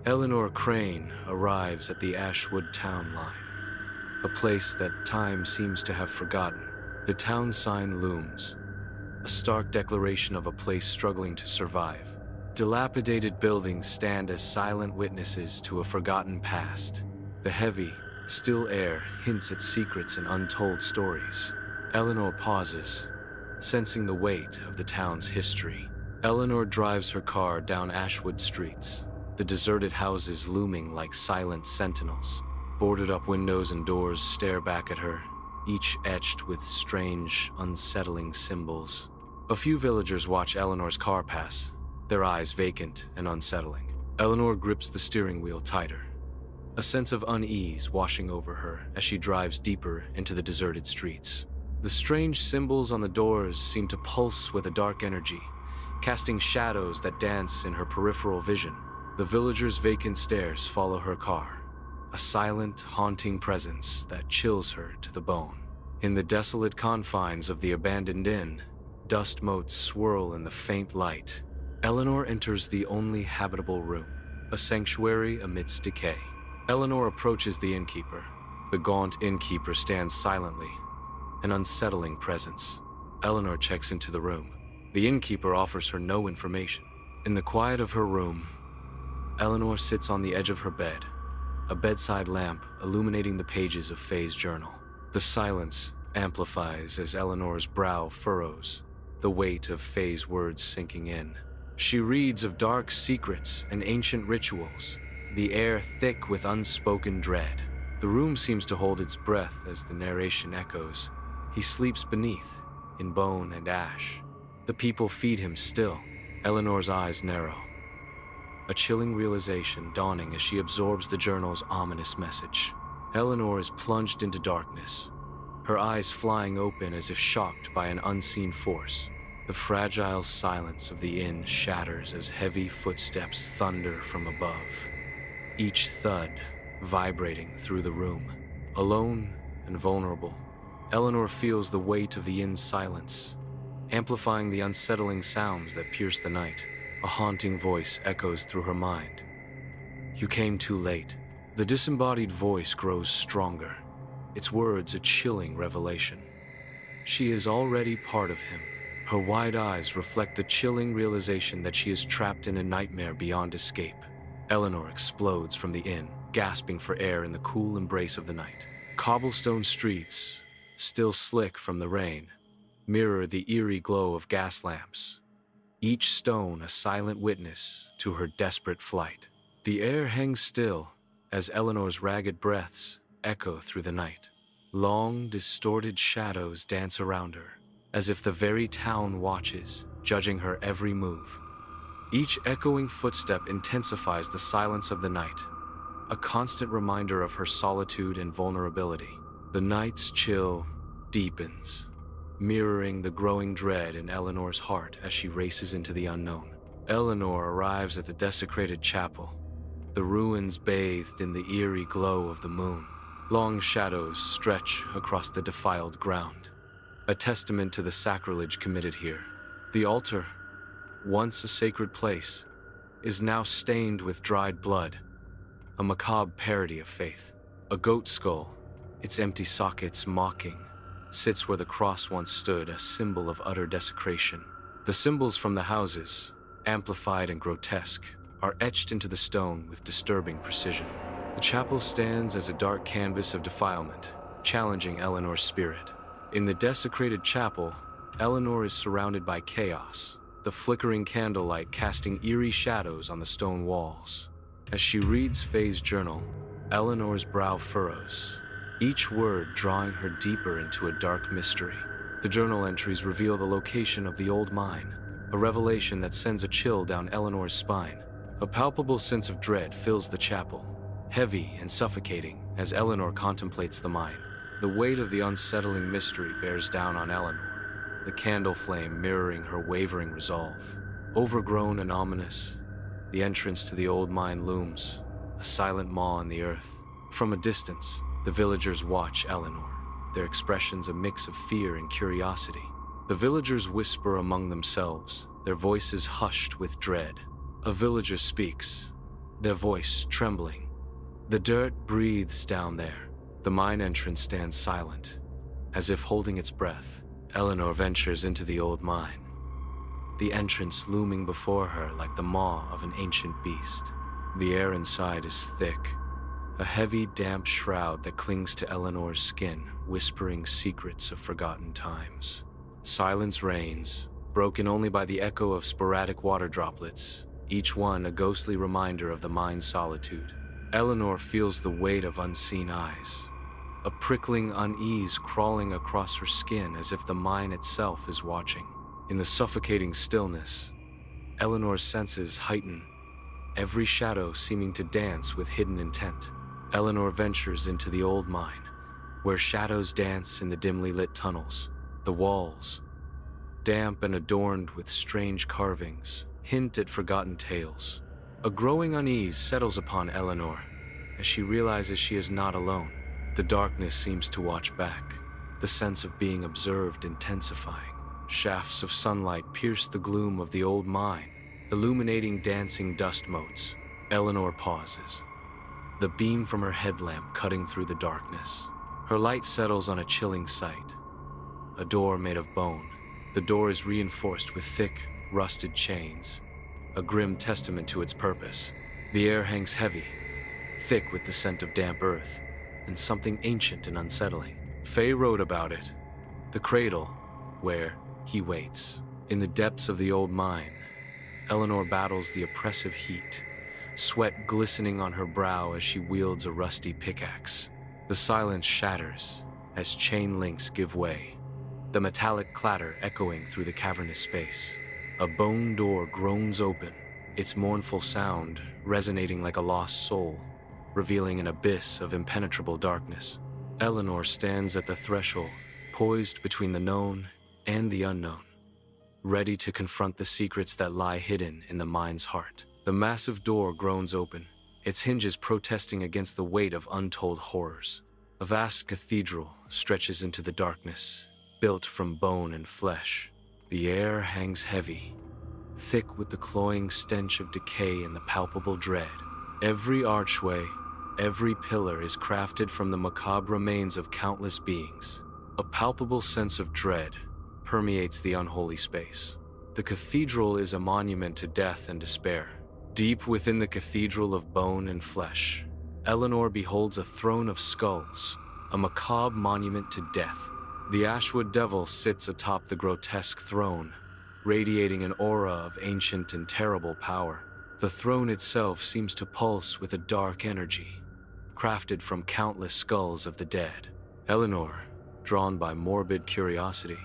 Eleanor Crane arrives at the Ashwood town line, a place that time seems to have forgotten. The town sign looms, a stark declaration of a place struggling to survive. Dilapidated buildings stand as silent witnesses to a forgotten past. The heavy, still air hints at secrets and untold stories. Eleanor pauses, sensing the weight of the town's history. Eleanor drives her car down Ashwood streets, the deserted houses looming like silent sentinels. Boarded-up windows and doors stare back at her, each etched with strange, unsettling symbols. A few villagers watch Eleanor's car pass, their eyes vacant and unsettling. Eleanor grips the steering wheel tighter, a sense of unease washing over her as she drives deeper into the deserted streets. The strange symbols on the doors seem to pulse with a dark energy, casting shadows that dance in her peripheral vision. The villagers' vacant stares follow her car, a silent, haunting presence that chills her to the bone. In the desolate confines of the abandoned inn, dust motes swirl in the faint light. Eleanor enters the only habitable room, a sanctuary amidst decay. Eleanor approaches the innkeeper. The gaunt innkeeper stands silently, an unsettling presence. Eleanor checks into the room. The innkeeper offers her no information. In the quiet of her room, Eleanor sits on the edge of her bed, a bedside lamp illuminating the pages of Faye's journal. The silence amplifies as Eleanor's brow furrows, the weight of Faye's words sinking in. She reads of dark secrets and ancient rituals, the air thick with unspoken dread. The room seems to hold its breath as the narration echoes. He sleeps beneath, in bone and ash. The people feed him still. Eleanor's eyes narrow, a chilling realization dawning as she absorbs the journal's ominous message. Eleanor is plunged into darkness, her eyes flying open as if shocked by an unseen force. The fragile silence of the inn shatters as heavy footsteps thunder from above, each thud vibrating through the room. Alone and vulnerable, Eleanor feels the weight of the inn's silence, amplifying the unsettling sounds that pierce the night. A haunting voice echoes through her mind. "You came too late." The disembodied voice grows stronger, its words a chilling revelation. She is already part of him. Her wide eyes reflect the chilling realization that she is trapped in a nightmare beyond escape. Eleanor explodes from the inn, gasping for air in the cool embrace of the night. Cobblestone streets, still slick from the rain, mirror the eerie glow of gas lamps, each stone a silent witness to her desperate flight. The air hangs still as Eleanor's ragged breaths echo through the night. Long, distorted shadows dance around her, as if the very town watches, judging her every move. Each echoing footstep intensifies the silence of the night, a constant reminder of her solitude and vulnerability. The night's chill deepens, mirroring the growing dread in Eleanor's heart as she races into the unknown. Eleanor arrives at the desecrated chapel, the ruins bathed in the eerie glow of the moon. Long shadows stretch across the defiled ground, a testament to the sacrilege committed here. The altar, once a sacred place, is now stained with dried blood, a macabre parody of faith. A goat skull, its empty sockets mocking, sits where the cross once stood, a symbol of utter desecration. The symbols from the houses, amplified and grotesque, are etched into the stone with disturbing precision. The chapel stands as a dark canvas of defilement, challenging Eleanor's spirit. In the desecrated chapel, Eleanor is surrounded by chaos, the flickering candlelight casting eerie shadows on the stone walls. As she reads Faye's journal, Eleanor's brow furrows, each word drawing her deeper into a dark mystery. The journal entries reveal the location of the old mine, a revelation that sends a chill down Eleanor's spine. A palpable sense of dread fills the chapel, heavy and suffocating as Eleanor contemplates the mine. The weight of the unsettling mystery bears down on Eleanor, the candle flame mirroring her wavering resolve. Overgrown and ominous, the entrance to the old mine looms, a silent maw in the earth. From a distance, the villagers watch Eleanor, their expressions a mix of fear and curiosity. The villagers whisper among themselves, their voices hushed with dread. A villager speaks, their voice trembling. The dirt breathes down there. The mine entrance stands silent, as if holding its breath. Eleanor ventures into the old mine, the entrance looming before her like the maw of an ancient beast. The air inside is thick, a heavy, damp shroud that clings to Eleanor's skin, whispering secrets of forgotten times. Silence reigns, broken only by the echo of sporadic water droplets, each one a ghostly reminder of the mine's solitude. Eleanor feels the weight of unseen eyes, a prickling unease crawling across her skin as if the mine itself is watching. In the suffocating stillness, Eleanor's senses heighten, every shadow seeming to dance with hidden intent. Eleanor ventures into the old mine, where shadows dance in the dimly lit tunnels. The walls, damp and adorned with strange carvings, hint at forgotten tales. A growing unease settles upon Eleanor as she realizes she is not alone. The darkness seems to watch back, the sense of being observed intensifying. Shafts of sunlight pierce the gloom of the old mine, illuminating dancing dust motes. Eleanor pauses, the beam from her headlamp cutting through the darkness. Her light settles on a chilling sight, a door made of bone. The door is reinforced with thick, rusted chains, a grim testament to its purpose. The air hangs heavy, thick with the scent of damp earth, and something ancient and unsettling. Faye wrote about it, the cradle, where he waits. In the depths of the old mine, Eleanor battles the oppressive heat, sweat glistening on her brow as she wields a rusty pickaxe. The silence shatters as chain links give way, the metallic clatter echoing through the cavernous space. A bone door groans open, its mournful sound resonating like a lost soul, revealing an abyss of impenetrable darkness. Eleanor stands at the threshold, poised between the known and the unknown, ready to confront the secrets that lie hidden in the mine's heart. The massive door groans open, its hinges protesting against the weight of untold horrors. A vast cathedral stretches into the darkness, built from bone and flesh. The air hangs heavy, thick with the cloying stench of decay and the palpable dread. Every archway, every pillar is crafted from the macabre remains of countless beings. A palpable sense of dread permeates the unholy space. The cathedral is a monument to death and despair. Deep within the cathedral of bone and flesh, Eleanor beholds a throne of skulls, a macabre monument to death. The Ashwood devil sits atop the grotesque throne, radiating an aura of ancient and terrible power. The throne itself seems to pulse with a dark energy, crafted from countless skulls of the dead. Eleanor, drawn by morbid curiosity,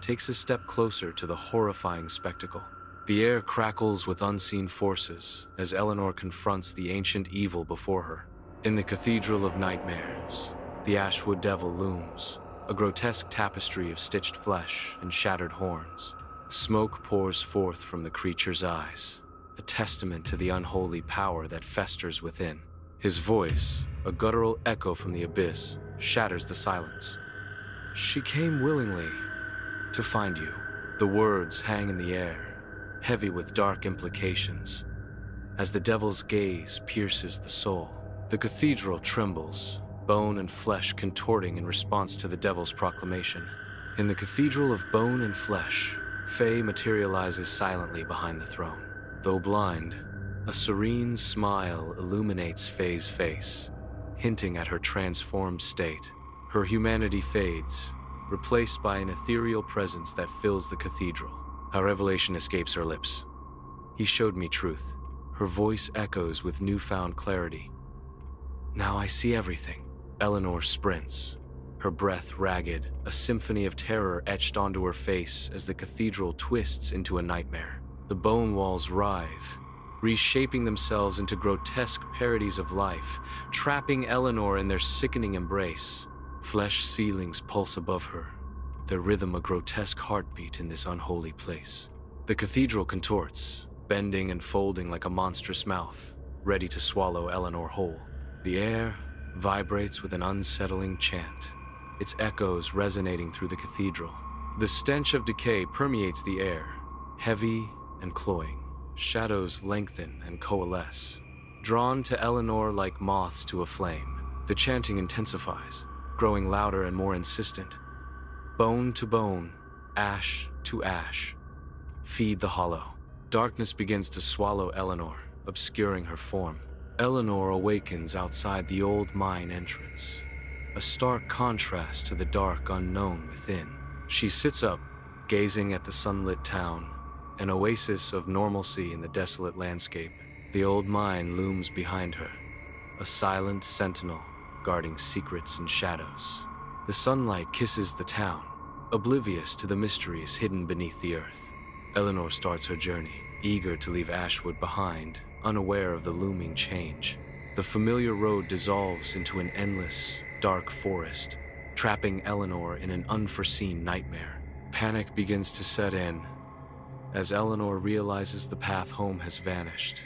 takes a step closer to the horrifying spectacle. The air crackles with unseen forces as Eleanor confronts the ancient evil before her. In the Cathedral of Nightmares, the Ashwood devil looms, a grotesque tapestry of stitched flesh and shattered horns. Smoke pours forth from the creature's eyes, a testament to the unholy power that festers within. His voice, a guttural echo from the abyss, shatters the silence. "She came willingly to find you." The words hang in the air, heavy with dark implications, as the devil's gaze pierces the soul. The cathedral trembles, bone and flesh contorting in response to the devil's proclamation. In the Cathedral of Bone and Flesh, Faye materializes silently behind the throne. Though blind, a serene smile illuminates Faye's face, hinting at her transformed state. Her humanity fades, replaced by an ethereal presence that fills the cathedral. A revelation escapes her lips. "He showed me truth." Her voice echoes with newfound clarity. "Now I see everything." Eleanor sprints, her breath ragged, a symphony of terror etched onto her face as the cathedral twists into a nightmare. The bone walls writhe, reshaping themselves into grotesque parodies of life, trapping Eleanor in their sickening embrace. Flesh ceilings pulse above her, their rhythm a grotesque heartbeat in this unholy place. The cathedral contorts, bending and folding like a monstrous mouth, ready to swallow Eleanor whole. The air vibrates with an unsettling chant, its echoes resonating through the cathedral. The stench of decay permeates the air, heavy and cloying. Shadows lengthen and coalesce, drawn to Eleanor like moths to a flame. The chanting intensifies, growing louder and more insistent. Bone to bone, ash to ash. Feed the hollow. Darkness begins to swallow Eleanor, obscuring her form. Eleanor awakens outside the old mine entrance, a stark contrast to the dark unknown within. She sits up, gazing at the sunlit town, an oasis of normalcy in the desolate landscape. The old mine looms behind her, a silent sentinel guarding secrets and shadows. The sunlight kisses the town, oblivious to the mysteries hidden beneath the earth. Eleanor starts her journey, eager to leave Ashwood behind, unaware of the looming change. The familiar road dissolves into an endless, dark forest, trapping Eleanor in an unforeseen nightmare. Panic begins to set in as Eleanor realizes the path home has vanished,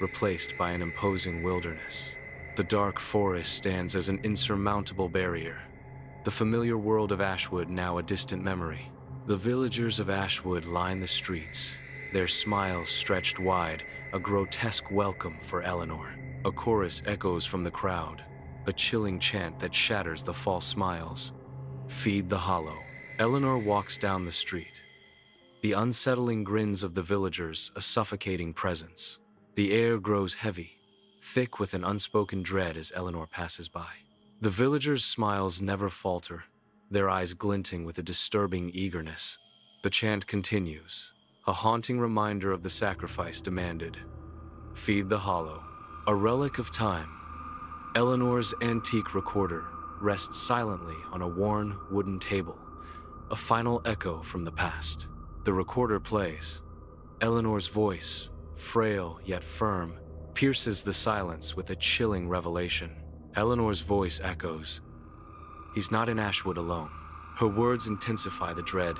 replaced by an imposing wilderness. The dark forest stands as an insurmountable barrier, the familiar world of Ashwood now a distant memory. The villagers of Ashwood line the streets, their smiles stretched wide, a grotesque welcome for Eleanor. A chorus echoes from the crowd, a chilling chant that shatters the false smiles. Feed the hollow. Eleanor walks down the street, the unsettling grins of the villagers a suffocating presence. The air grows heavy, thick with an unspoken dread as Eleanor passes by. The villagers' smiles never falter, their eyes glinting with a disturbing eagerness. The chant continues, a haunting reminder of the sacrifice demanded. Feed the hollow. A relic of time, Eleanor's antique recorder rests silently on a worn wooden table, a final echo from the past. The recorder plays. Eleanor's voice, frail yet firm, pierces the silence with a chilling revelation. Eleanor's voice echoes. He's not in Ashwood alone. Her words intensify the dread.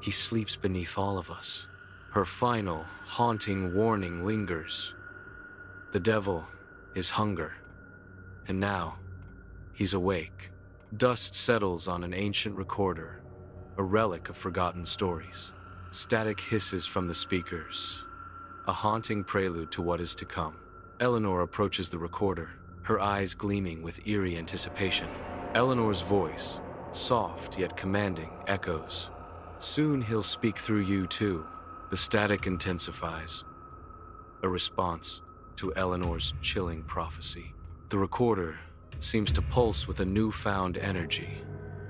He sleeps beneath all of us. Her final, haunting warning lingers. The devil is hunger. And now, he's awake. Dust settles on an ancient recorder, a relic of forgotten stories. Static hisses from the speakers, a haunting prelude to what is to come. Eleanor approaches the recorder, her eyes gleaming with eerie anticipation. Eleanor's voice, soft yet commanding, echoes. Soon he'll speak through you too. The static intensifies, a response to Eleanor's chilling prophecy. The recorder seems to pulse with a newfound energy,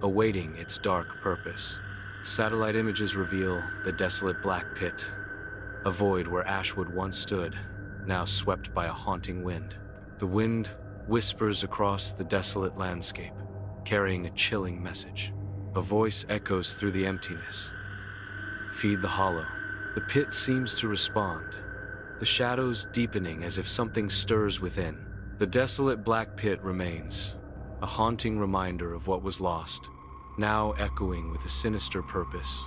awaiting its dark purpose. Satellite images reveal the desolate black pit, a void where Ashwood once stood, now swept by a haunting wind. The wind whispers across the desolate landscape, carrying a chilling message. A voice echoes through the emptiness. Feed the hollow. The pit seems to respond, the shadows deepening as if something stirs within. The desolate black pit remains, a haunting reminder of what was lost, now echoing with a sinister purpose.